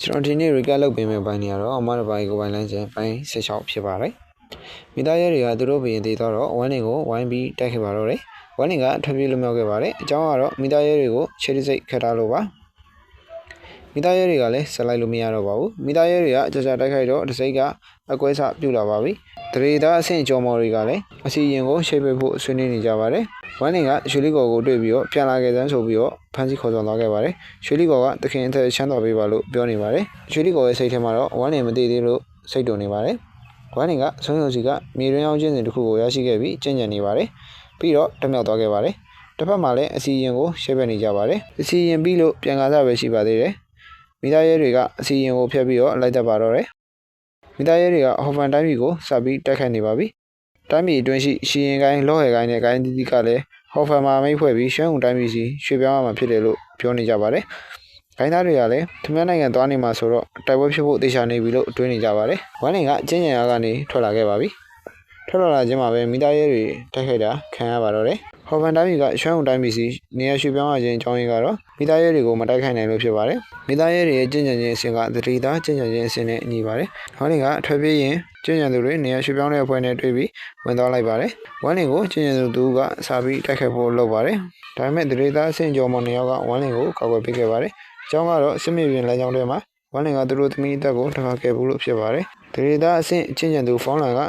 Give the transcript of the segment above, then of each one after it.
ကျွန်တော်ဒီနေ့ recap လုပ်ပေးမယ့်ပိုင်းနေရတော့အမတို့ဘာကိုပိုင်းလမ်းစဉ်ပိုင်း16ဖြစ်ပါတယ်မိသားရဲတွေကသူတို့ဘရင်တည်တော့ဝမ်းနေကိုဝိုင်းပြီးတိုက်ခဲ့ပါတော့တယ်ဝမ်းနေကထွက်ပြေးလွတ်မြောက်ခဲ့ပါတယ်အကြောင်းကတော့မိသားရဲတွေကိုခြေစိတ်ခတ်ထားလို့ပါမိသားရဲတွေကလည်းဆက်လိုက်လို့မရတော့ပါဘူးမိသားရဲတွေကကြာကြာတိုက်ခိုက်တော့တစိမ့်ကအကွဲစပြုတ်လာပါပြီတရေသားအဆင့်ကြော်မော်တွေကလည်းအစီရင်ကိုရှေ့ပေးဖို့ဆွေးနွေးနေကြပါတယ်ဝမ်းနေကရွှေလီကော်ကိုတွေ့ပြီးတော့ပြန်လာခဲ့စမ်းဆိုပြီးတော့ဖမ်းဆီးခေါ်ဆောင်သွားခဲ့ပါတယ်ရွှေလီကော်ကတခင်အသက်ချမ်းသာပေးပါလို့ပြောနေပါတယ်ရွှေလီကော်ရဲ့စိတ်ထဲမှာတော့ဝမ်းနေမတည်သေးလို့စိတ်တုန်နေပါတယ်ဝမ်းနေကဆုံးယုံစီကမြေရင်းအောင်ချင်းစဉ်တစ်ခုကိုရရှိခဲ့ပြီးကျင့်ကြံနေပါတယ်ပြီးတော့တမြောက်သွားခဲ့ပါတယ်တစ်ဖက်မှာလည်းအစီရင်ကိုရှေ့ဘက်နေကြပါတယ်အစီရင်ပြီးလို့ပြန်ကားစားပဲရှိပါသေးတယ်မိသားရဲတွေကအစီရင်ကိုဖျက်ပြီးတော့လိုက်တတ်ပါတော့တယ်မိသားရဲတွေကဟော်ဖန်တိုင်းပြည်ကိုစပြီးတိုက်ခိုက်နေပါပြီတိုင်းပြည်အတွင်းရှိရှီရင်ကိုင်းလောဟယ်ကိုင်းနဲ့ကိုင်းတီးတီးကလည်းဟော်ဖန်မှာမိတ်ဖွဲ့ပြီးရှမ်းဦးတိုင်းပြည်စီရွှေ့ပြောင်းရမှာဖြစ်တယ်လို့ပြောနေကြပါတယ်ကိုင်းသားတွေကလည်းထမင်းနိုင်ငံသွားနေမှာဆိုတော့တိုက်ပွဲဖြစ်ဖို့တေချာနေပြီလို့တွေးနေကြပါတယ်ဝမ်းနေကကျင်းညံရကနေထွက်လာခဲ့ပါပြီထွက်လာခြင်းမှာပဲမိသားရဲတွေတိုက်ခိုက်တာခံရပါတော့တယ်ဟော်ဖန်တိုင်းပြည်ကရှမ်းဦးတိုင်းပြည်စီနေရာရွှေ့ပြောင်းရခြင်းအကြောင်းရင်းကတော့မိသားရဲတွေကိုမတိုက်ခိုက်နိုင်လို့ဖြစ်ပါတယ်မိသားရဲတွေရဲ့ကျင့်ကြံခြင်းအဆင့်ကသတိသားကျင့်ကြံခြင်းအဆင့်နဲ့ညီပါတယ်ဝမ်းနေကအထွက်ပြေးရင်ကျင့်ကြံသူတွေနေရာရွှေ့ပြောင်းတဲ့အဖွဲ့နဲ့တွေ့ပြီးဝင်သွားလိုက်ပါတယ်ဝမ်းနေကိုကျင့်ကြံသူတူကစားပြီးတိုက်ခိုက်ဖို့လုပ်ပါတယ်ဒါပေမဲ့သတိသားအဆင့်ကျော်မော်နေရောကဝမ်းနေကိုကောက်ွယ်ပေးခဲ့ပါတယ်အကြောင်းကတော့စစ်မြေပြင်လမ်းကြောင်းထဲမှာဝမ်းနေကသူတို့သမီးအသက်ကိုတစ်ခါကယ်ဖို့လို့ဖြစ်ပါတယ်သတိသားအဆင့်ကျင့်ကြံသူဖုန်းလန်က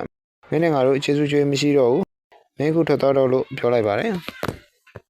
မင်းနဲ့ငါတို့အခြေစုကျွေးမရှိတော့ဘူးမင်းခုထွက်သွားတော့လို့ပြောလိုက်ပါတယ်